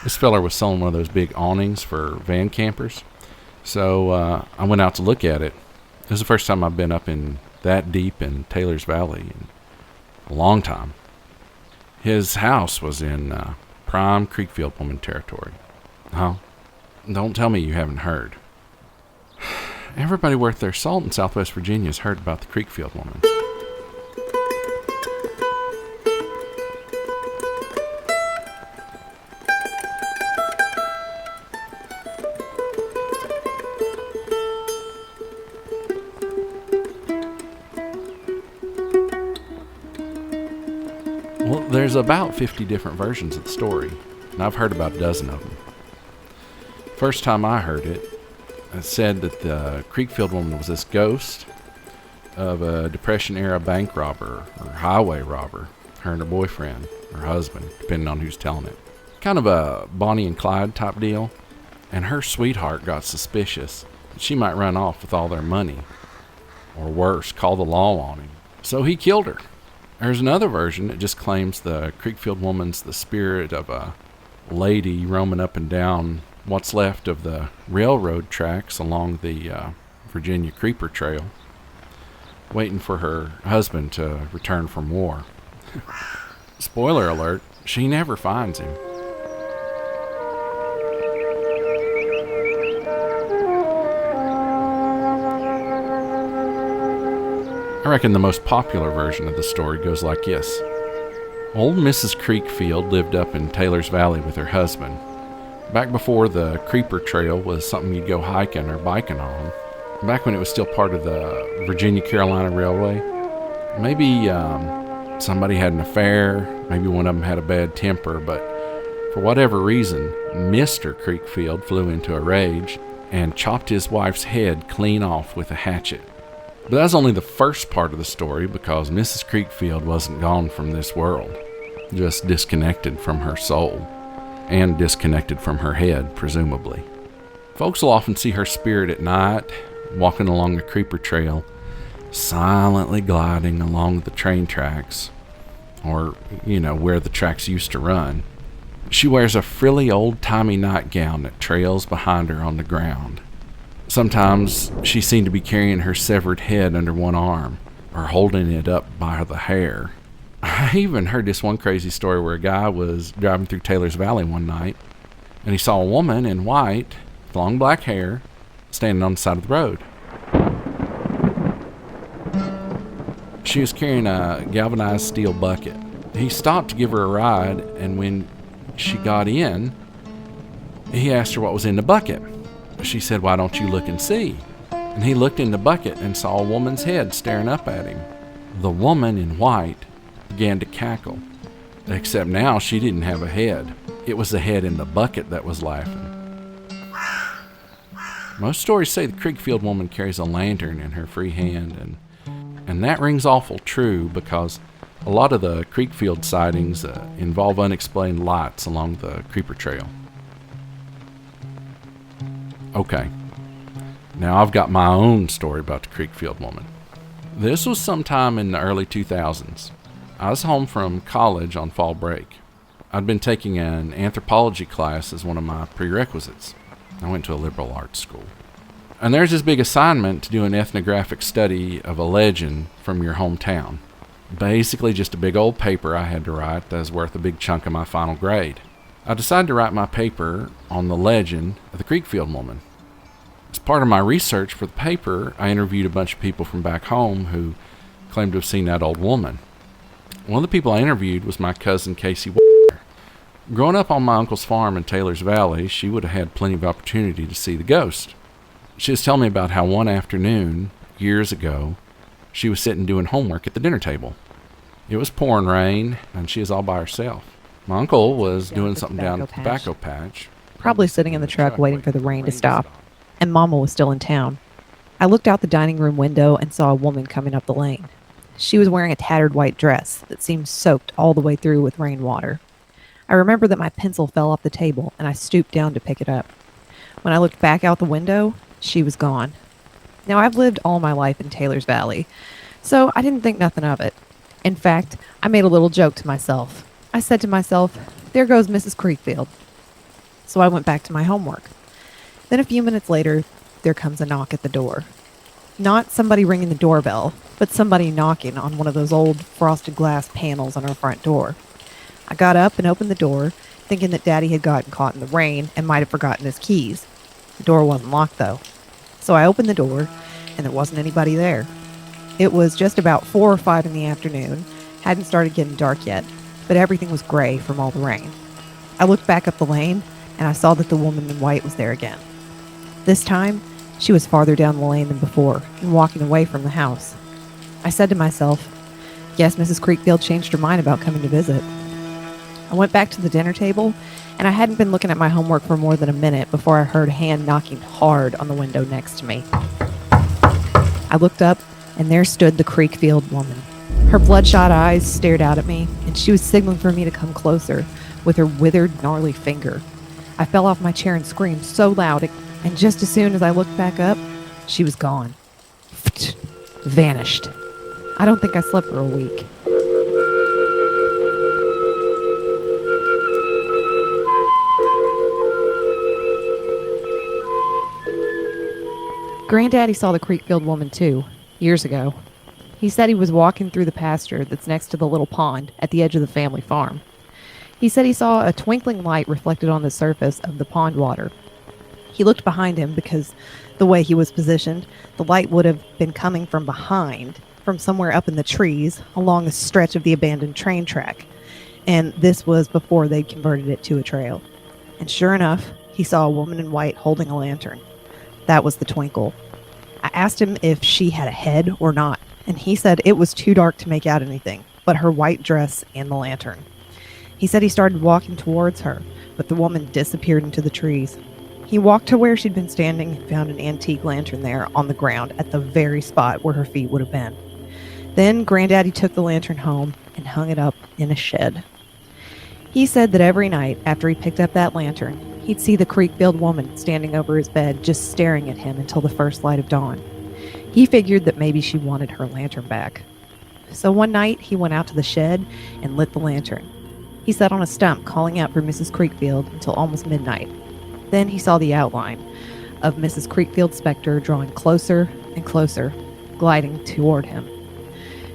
This feller was selling one of those big awnings for van campers. So I went out to look at it. It was the first time I've been up in that deep in Taylor's Valley in a long time. His house was in prime Creekfield woman territory. Oh, don't tell me you haven't heard. Everybody worth their salt in Southwest Virginia has heard about the Creekfield woman. Well, there's about 50 different versions of the story, and I've heard about a dozen of them. First time I heard it, it said that the Creekfield woman was this ghost of a Depression-era bank robber or highway robber, her and her boyfriend, or husband, depending on who's telling it. Kind of a Bonnie and Clyde type deal, and her sweetheart got suspicious that she might run off with all their money, or worse, call the law on him. So he killed her. There's another version that just claims the Creekfield woman's the spirit of a lady roaming up and down what's left of the railroad tracks along the Virginia Creeper Trail, waiting for her husband to return from war. Spoiler alert, she never finds him. I reckon the most popular version of the story goes like this. Old Mrs. Creekfield lived up in Taylor's Valley with her husband. Back before the Creeper Trail was something you'd go hiking or biking on. Back when it was still part of the Virginia-Carolina Railway. Maybe somebody had an affair, maybe one of them had a bad temper, but for whatever reason, Mr. Creekfield flew into a rage and chopped his wife's head clean off with a hatchet. But that's only the first part of the story, because Mrs. Creekfield wasn't gone from this world, just disconnected from her soul, and disconnected from her head, presumably. Folks will often see her spirit at night, walking along the Creeper Trail, silently gliding along the train tracks, or, where the tracks used to run. She wears a frilly old-timey nightgown that trails behind her on the ground. Sometimes she seemed to be carrying her severed head under one arm, or holding it up by the hair. I even heard this one crazy story where a guy was driving through Taylor's Valley one night, and he saw a woman in white, with long black hair, standing on the side of the road. She was carrying a galvanized steel bucket. He stopped to give her a ride, and when she got in, he asked her what was in the bucket. She said, "Why don't you look and see?" And he looked in the bucket and saw a woman's head staring up at him. The woman in white began to cackle, except now she didn't have a head. It was the head in the bucket that was laughing. Most stories say the Creekfield woman carries a lantern in her free hand, and that rings awful true, because a lot of the Creekfield sightings involve unexplained lights along the Creeper Trail. Okay, now I've got my own story about the Creekfield woman. This was sometime in the early 2000s. I was home from college on fall break. I'd been taking an anthropology class as one of my prerequisites. I went to a liberal arts school. And there's this big assignment to do an ethnographic study of a legend from your hometown. Basically just a big old paper I had to write that was worth a big chunk of my final grade. I decided to write my paper on the legend of the Creekfield woman. As part of my research for the paper, I interviewed a bunch of people from back home who claimed to have seen that old woman. One of the people I interviewed was my cousin Casey. Growing up on my uncle's farm in Taylor's Valley, she would have had plenty of opportunity to see the ghost. She was telling me about how one afternoon, years ago, she was sitting doing homework at the dinner table. It was pouring rain, and she was all by herself. My uncle was doing something down at the tobacco patch. Probably sitting in the truck waiting for the rain to stop. And Mama was still in town. I looked out the dining room window and saw a woman coming up the lane. She was wearing a tattered white dress that seemed soaked all the way through with rainwater. I remember that my pencil fell off the table and I stooped down to pick it up. When I looked back out the window, she was gone. Now, I've lived all my life in Taylor's Valley, so I didn't think nothing of it. In fact, I made a little joke to myself. I said to myself, "There goes Mrs. Creekfield." So I went back to my homework. Then a few minutes later, there comes a knock at the door. Not somebody ringing the doorbell, but somebody knocking on one of those old frosted glass panels on our front door. I got up and opened the door, thinking that Daddy had gotten caught in the rain and might have forgotten his keys. The door wasn't locked, though. So I opened the door, and there wasn't anybody there. It was just about 4 or 5 in the afternoon, hadn't started getting dark yet, but everything was gray from all the rain. I looked back up the lane, and I saw that the woman in white was there again. This time, she was farther down the lane than before and walking away from the house. I said to myself, guess Mrs. Creekfield changed her mind about coming to visit. I went back to the dinner table, and I hadn't been looking at my homework for more than a minute before I heard a hand knocking hard on the window next to me. I looked up, and there stood the Creekfield woman. Her bloodshot eyes stared out at me, and she was signaling for me to come closer with her withered, gnarly finger. I fell off my chair and screamed so loud, and just as soon as I looked back up, she was gone. Vanished. I don't think I slept for a week. Granddaddy saw the Creekfield woman too, years ago. He said he was walking through the pasture that's next to the little pond at the edge of the family farm. He said he saw a twinkling light reflected on the surface of the pond water. He looked behind him because the way he was positioned, the light would have been coming from behind, from somewhere up in the trees, along a stretch of the abandoned train track. And this was before they'd converted it to a trail. And sure enough, he saw a woman in white holding a lantern. That was the twinkle. I asked him if she had a head or not, and he said it was too dark to make out anything, but her white dress and the lantern. He said he started walking towards her, but the woman disappeared into the trees. He walked to where she'd been standing and found an antique lantern there on the ground at the very spot where her feet would have been. Then Granddaddy took the lantern home and hung it up in a shed. He said that every night after he picked up that lantern, he'd see the Creekfield woman standing over his bed just staring at him until the first light of dawn. He figured that maybe she wanted her lantern back. So one night he went out to the shed and lit the lantern. He sat on a stump calling out for Mrs. Creekfield until almost midnight. Then he saw the outline of Mrs. Creekfield's specter drawing closer and closer, gliding toward him.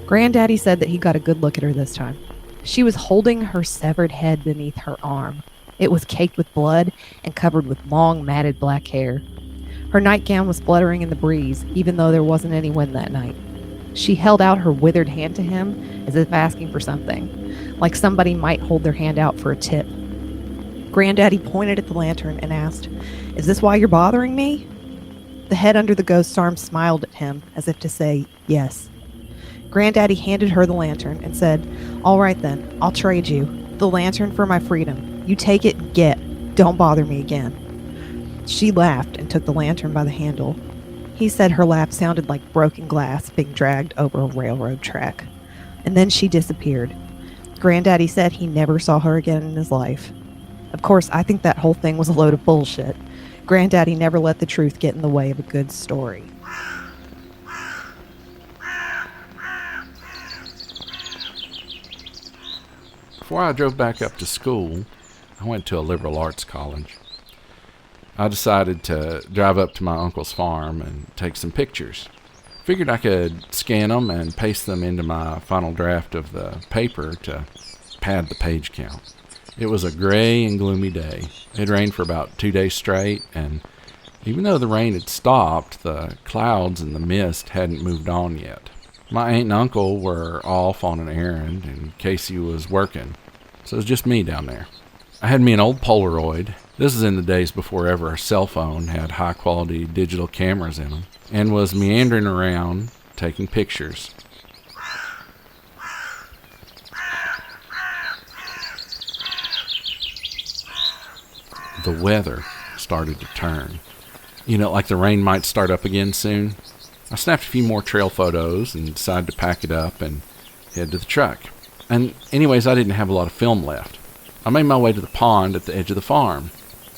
Granddaddy said that he got a good look at her this time. She was holding her severed head beneath her arm. It was caked with blood and covered with long, matted black hair. Her nightgown was fluttering in the breeze, even though there wasn't any wind that night. She held out her withered hand to him as if asking for something, like somebody might hold their hand out for a tip. Granddaddy pointed at the lantern and asked, "Is this why you're bothering me?" The head under the ghost's arm smiled at him as if to say, yes. Granddaddy handed her the lantern and said, "All right then, I'll trade you. The lantern for my freedom. You take it and get. Don't bother me again." She laughed and took the lantern by the handle. He said her laugh sounded like broken glass being dragged over a railroad track. And then she disappeared. Granddaddy said he never saw her again in his life. Of course, I think that whole thing was a load of bullshit. Granddaddy never let the truth get in the way of a good story. Before I drove back up to school, I went to a liberal arts college. I decided to drive up to my uncle's farm and take some pictures. Figured I could scan them and paste them into my final draft of the paper to pad the page count. It was a gray and gloomy day. It rained for about 2 days straight, and even though the rain had stopped, the clouds and the mist hadn't moved on yet. My aunt and uncle were off on an errand, and Casey was working, so it was just me down there. I had me an old Polaroid. This is in the days before ever a cell phone had high-quality digital cameras in them, and was meandering around, taking pictures. The weather started to turn. Like the rain might start up again soon. I snapped a few more trail photos and decided to pack it up and head to the truck. And anyways, I didn't have a lot of film left. I made my way to the pond at the edge of the farm.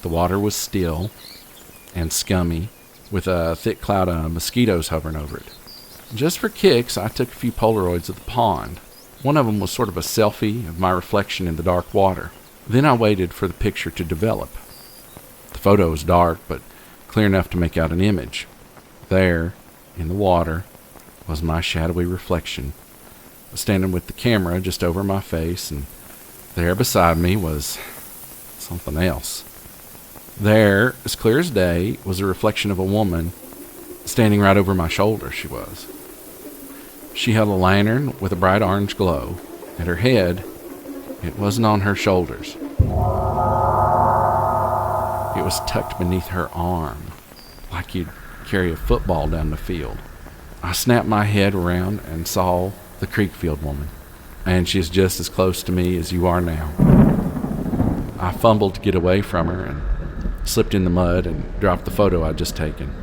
The water was still and scummy, with a thick cloud of mosquitoes hovering over it. Just for kicks, I took a few Polaroids of the pond. One of them was sort of a selfie of my reflection in the dark water. Then I waited for the picture to develop. photo was dark, but clear enough to make out an image. There, in the water, was my shadowy reflection, standing with the camera just over my face, and there beside me was something else. There, as clear as day, was a reflection of a woman standing right over my shoulder. She held a lantern with a bright orange glow, and her head, it wasn't on her shoulders. It was tucked beneath her arm, like you'd carry a football down the field. I snapped my head around and saw the Creekfield woman, and she's just as close to me as you are now. I fumbled to get away from her and slipped in the mud and dropped the photo I'd just taken.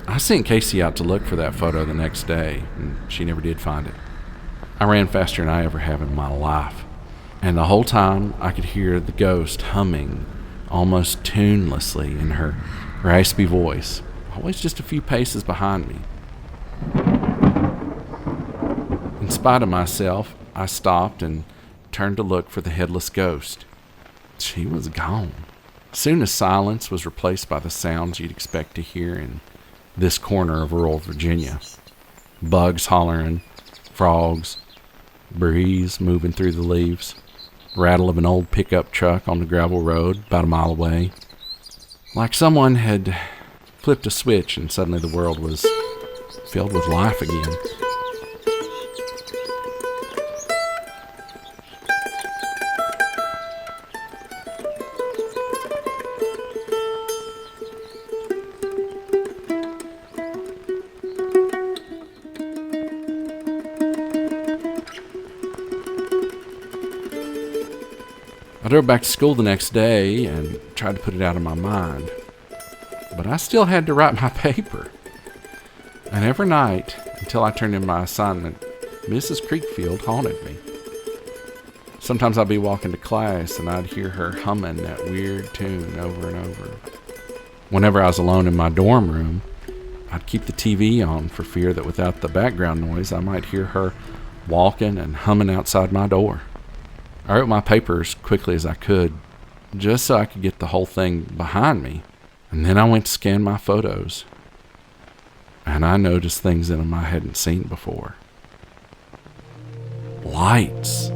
I sent Casey out to look for that photo the next day, and she never did find it. I ran faster than I ever have in my life, and the whole time I could hear the ghost humming almost tunelessly in her raspy voice, always just a few paces behind me. In spite of myself, I stopped and turned to look for the headless ghost. She was gone. Soon as silence was replaced by the sounds you'd expect to hear in this corner of rural Virginia. Bugs hollering, frogs, breeze moving through the leaves, rattle of an old pickup truck on the gravel road about a mile away. Like someone had flipped a switch and suddenly the world was filled with life again. I drove back to school the next day and tried to put it out of my mind, but I still had to write my paper. And every night, until I turned in my assignment, Mrs. Creekfield haunted me. Sometimes I'd be walking to class and I'd hear her humming that weird tune over and over. Whenever I was alone in my dorm room, I'd keep the TV on for fear that without the background noise, I might hear her walking and humming outside my door. I wrote my paper as quickly as I could, just so I could get the whole thing behind me. And then I went to scan my photos, and I noticed things in them I hadn't seen before. Lights.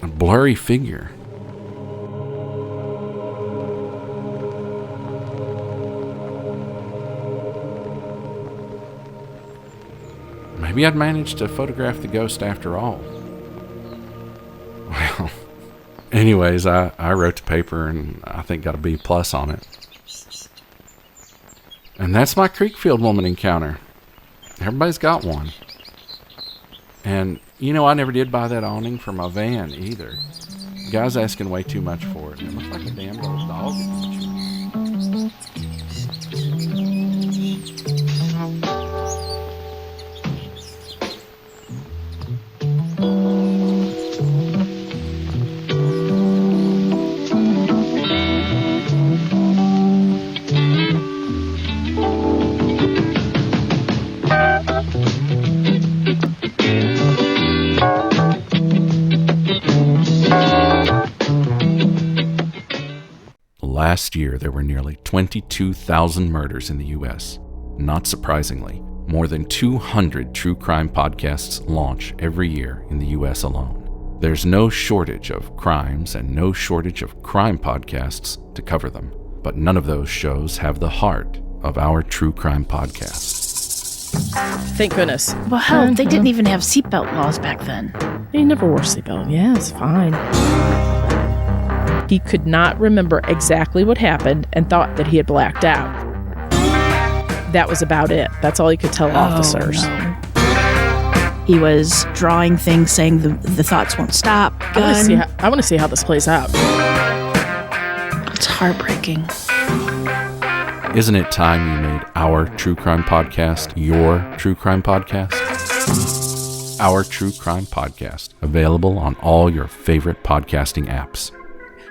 A blurry figure. Maybe I'd managed to photograph the ghost after all. Well, anyways, I wrote the paper and I think got a B+ on it. And that's my Creekfield woman encounter. Everybody's got one. And, I never did buy that awning for my van either. The guy's asking way too much for it. It looks like a damn little dog. Last year, there were nearly 22,000 murders in the U.S. Not surprisingly, more than 200 true crime podcasts launch every year in the U.S. alone. There's no shortage of crimes and no shortage of crime podcasts to cover them, but none of those shows have the heart of our true crime podcast. Thank goodness. Well, hell, they didn't even have seatbelt laws back then. He never wore seatbelt. Yeah, it's fine. He could not remember exactly what happened and thought that he had blacked out. That was about it. That's all he could tell officers. No. He was drawing things saying the thoughts won't stop. I want to see how this plays out. It's heartbreaking. Isn't it time you made our true crime podcast your true crime podcast? Our True Crime Podcast, available on all your favorite podcasting apps.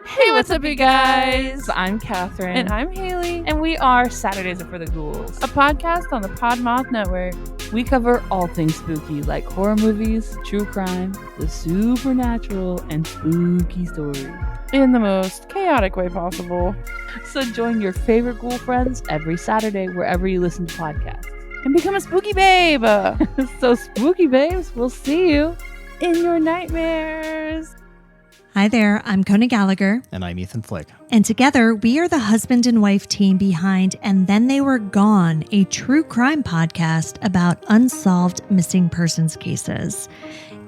Hey, what's up, you guys? I'm Catherine. And I'm Haley. And we are Saturdays Are for the Ghouls, A podcast on the Podmoth Network. We cover all things spooky, like horror movies, true crime, the supernatural, and spooky stories, in the most chaotic way possible. So join your favorite ghoul friends every Saturday wherever you listen to podcasts and become a spooky babe. So spooky babes, we'll see you in your nightmares. Hi there, I'm Kona Gallagher. And I'm Ethan Flick. And together, we are the husband and wife team behind And Then They Were Gone, a true crime podcast about unsolved missing persons cases.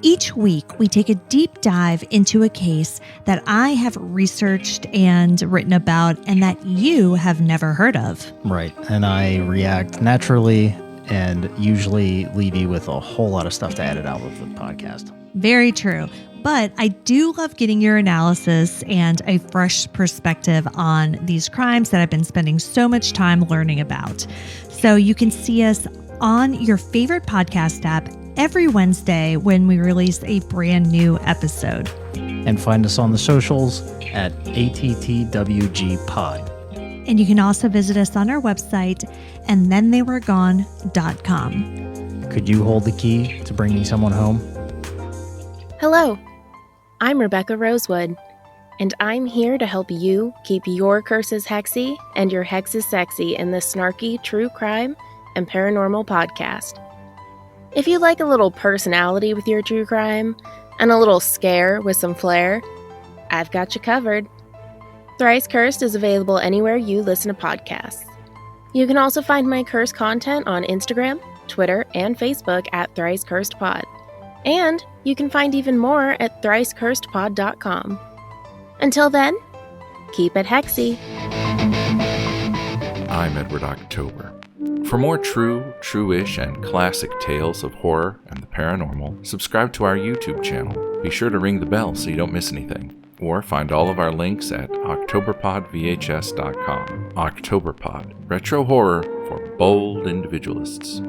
Each week, we take a deep dive into a case that I have researched and written about and that you have never heard of. Right. And I react naturally and usually leave you with a whole lot of stuff to edit out of the podcast. Very true. But I do love getting your analysis and a fresh perspective on these crimes that I've been spending so much time learning about. So you can see us on your favorite podcast app every Wednesday when we release a brand new episode. And find us on the socials at ATTWG Pod. And you can also visit us on our website, andthentheywere.gone.com. Could you hold the key to bringing someone home? Hello, I'm Rebecca Rosewood, and I'm here to help you keep your curses hexy and your hexes sexy in this snarky true crime and paranormal podcast. If you like a little personality with your true crime and a little scare with some flair, I've got you covered. Thrice Cursed is available anywhere you listen to podcasts. You can also find my curse content on Instagram, Twitter, and Facebook at Thrice Cursed Pod. And you can find even more at thriceCursedPod.com. Until then, keep it hexy. I'm Edward October. For more true, true-ish, and classic tales of horror and the paranormal, subscribe to our YouTube channel. Be sure to ring the bell so you don't miss anything. Or find all of our links at OctoberPodVHS.com. Octoberpod, retro horror for bold individualists.